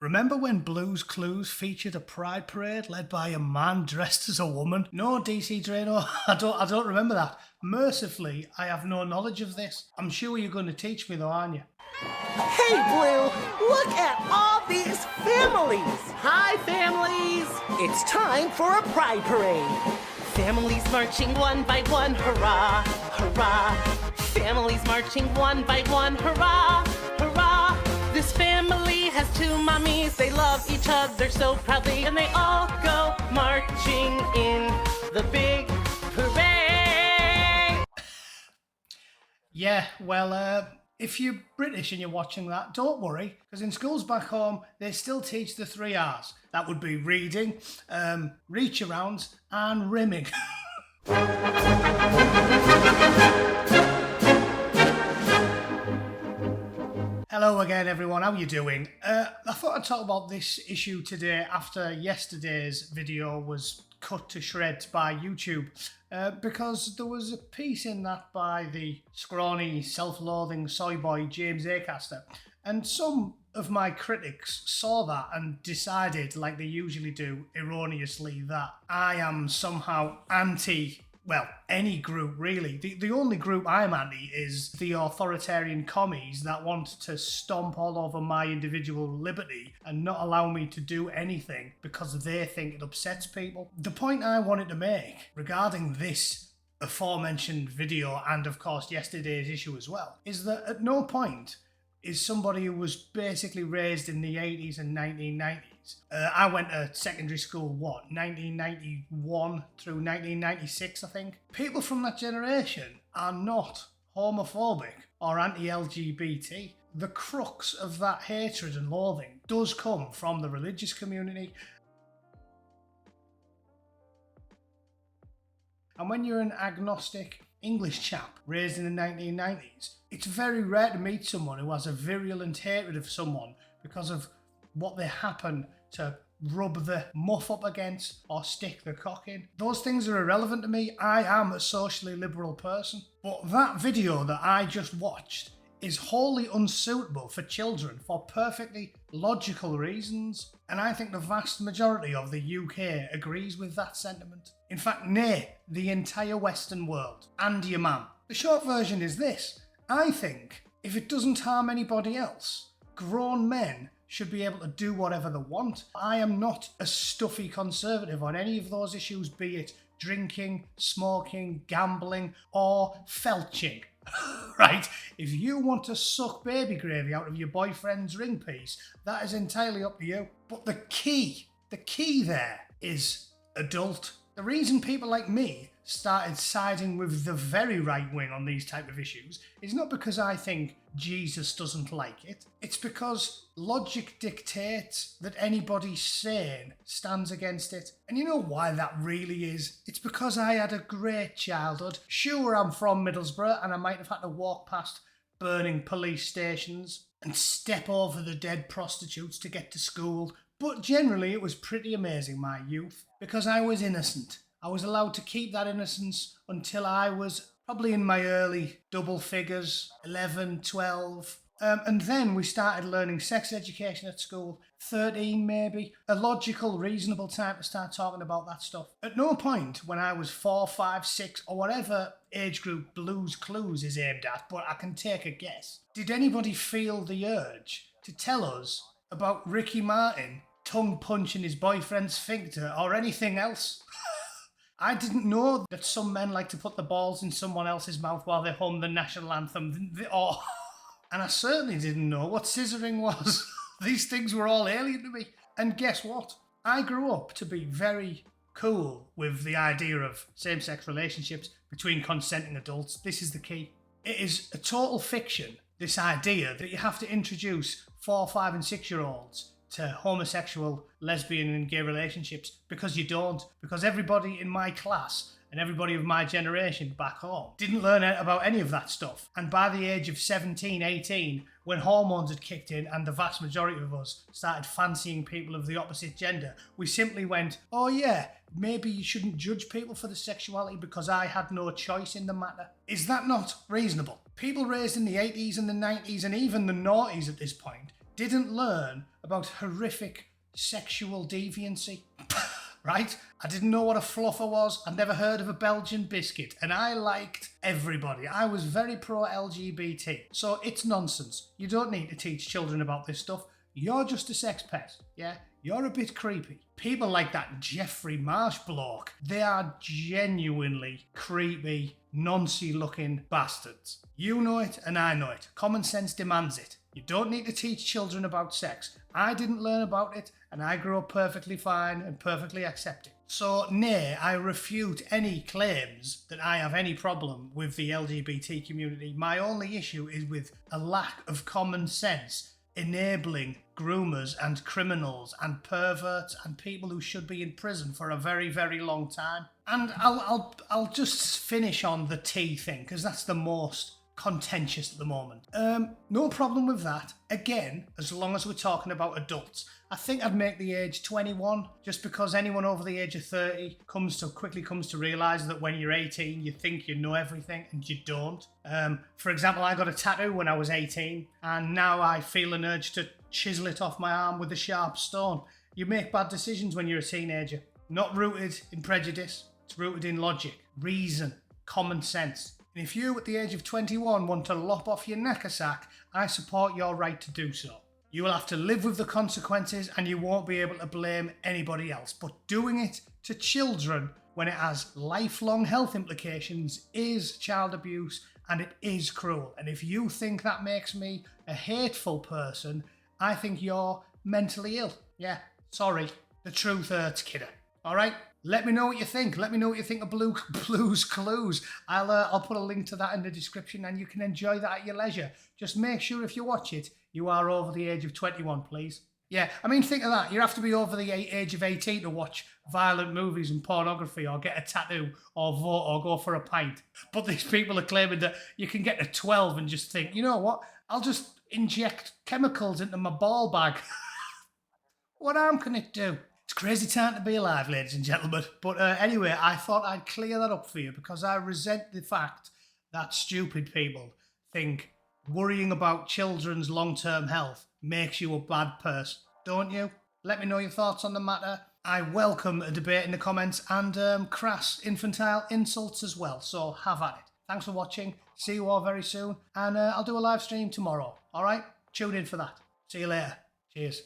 Remember when Blue's Clues featured a pride parade led by a man dressed as a woman? No, DC Drano, I don't remember that. Mercifully, I have no knowledge of this. I'm sure you're going to teach me though, aren't you? Hey, Blue, look at all these families. Hi, families. It's time for a pride parade. Families marching one by one, hurrah, hurrah. Families marching one by one, hurrah, hurrah. This family has two mommies, they love each other so proudly, and they all go marching in the big parade. Yeah, well, if you're British and you're watching that, don't worry, because in schools back home, they still teach the 3 R's. That would be reading, reach arounds, and rimming. Hello again, everyone. How are you doing? I thought I'd talk about this issue today after yesterday's video was cut to shreds by YouTube because there was a piece in that by the scrawny, self-loathing soy boy James Acaster, and some of my critics saw that and decided, like they usually do, erroneously, that I am somehow anti, well, any group really. The only group I'm anti is the authoritarian commies that want to stomp all over my individual liberty and not allow me to do anything because they think it upsets people. The point I wanted to make regarding this aforementioned video, and of course yesterday's issue as well, is that at no point is somebody who was basically raised in the 80s and 1990s. I went to secondary school, 1991 through 1996, I think. People from that generation are not homophobic or anti-LGBT. The crux of that hatred and loathing does come from the religious community. And when you're an agnostic English chap raised in the 1990s, it's very rare to meet someone who has a virulent hatred of someone because of what they happen to rub the muff up against or stick the cock in. Those things are irrelevant to me. I am a socially liberal person. But that video that I just watched is wholly unsuitable for children for perfectly logical reasons. And I think the vast majority of the UK agrees with that sentiment. In fact, nay, the entire Western world. And your mum. The short version is this. I think if it doesn't harm anybody else, grown men should be able to do whatever they want. I am not a stuffy conservative on any of those issues, be it drinking, smoking, gambling, or felching. Right? If you want to suck baby gravy out of your boyfriend's ring piece, that is entirely up to you. But the key there is adult. The reason people like me started siding with the very right wing on these type of issues is not because I think Jesus doesn't like it. It's because logic dictates that anybody sane stands against it. And you know why that really is? It's because I had a great childhood. Sure, I'm from Middlesbrough and I might have had to walk past burning police stations and step over the dead prostitutes to get to school. But generally it was pretty amazing, my youth, because I was innocent. I was allowed to keep that innocence until I was probably in my early double figures, 11, 12. And then we started learning sex education at school, 13 maybe. A logical, reasonable time to start talking about that stuff. At no point when I was 4, 5, 6, or whatever age group Blue's Clues is aimed at, but I can take a guess, did anybody feel the urge to tell us about Ricky Martin tongue punching his boyfriend's sphincter or anything else? I didn't know that some men like to put the balls in someone else's mouth while they hum the national anthem. And I certainly didn't know what scissoring was. These things were all alien to me. And guess what? I grew up to be very cool with the idea of same-sex relationships between consenting adults. This is the key. It is a total fiction, this idea that you have to introduce 4, 5 and 6-year-olds to homosexual, lesbian and gay relationships, because you don't. Because everybody in my class and everybody of my generation back home didn't learn about any of that stuff. And by the age of 17, 18, when hormones had kicked in and the vast majority of us started fancying people of the opposite gender, we simply went, oh yeah, maybe you shouldn't judge people for their sexuality because I had no choice in the matter. Is that not reasonable? People raised in the 80s and the 90s and even the noughties at this point didn't learn about horrific sexual deviancy. Right? I didn't know what a fluffer was. I'd never heard of a Belgian biscuit. And I liked everybody. I was very pro-LGBT. So it's nonsense. You don't need to teach children about this stuff. You're just a sex pet. Yeah? You're a bit creepy. People like that Jeffrey Marsh bloke, they are genuinely creepy, noncy looking bastards. You know it and I know it. Common sense demands it. You don't need to teach children about sex. I didn't learn about it and I grew up perfectly fine and perfectly accepting. So, nay, I refute any claims that I have any problem with the LGBT community. My only issue is with a lack of common sense enabling groomers and criminals and perverts and people who should be in prison for a very, very long time. And I'll just finish on the tea thing because that's the most contentious at the moment. No problem with that. Again, as long as we're talking about adults. I think I'd make the age 21 just because anyone over the age of 30 quickly comes to realise that when you're 18 you think you know everything and you don't. For example, I got a tattoo when I was 18 and now I feel an urge to chisel it off my arm with a sharp stone. You make bad decisions when you're a teenager. Not rooted in prejudice, it's rooted in logic, reason, common sense. And if you, at the age of 21, want to lop off your knackersack, I support your right to do so. You will have to live with the consequences and you won't be able to blame anybody else. But doing it to children when it has lifelong health implications is child abuse and it is cruel. And if you think that makes me a hateful person, I think you're mentally ill. Yeah, sorry. The truth hurts, kidda. All right? Let me know what you think. Let me know what you think of Blue's Clues. I'll put a link to that in the description and you can enjoy that at your leisure. Just make sure if you watch it, you are over the age of 21, please. Yeah, I mean, think of that. You have to be over the age of 18 to watch violent movies and pornography or get a tattoo or vote or go for a pint. But these people are claiming that you can get to 12 and just think, you know what? I'll just inject chemicals into my ball bag. What harm can it do? It's a crazy time to be alive, ladies and gentlemen. But anyway, I thought I'd clear that up for you because I resent the fact that stupid people think worrying about children's long-term health makes you a bad person. Don't you? Let me know your thoughts on the matter. I welcome a debate in the comments and crass infantile insults as well. So have at it. Thanks for watching. See you all very soon. And I'll do a live stream tomorrow. All right? Tune in for that. See you later. Cheers.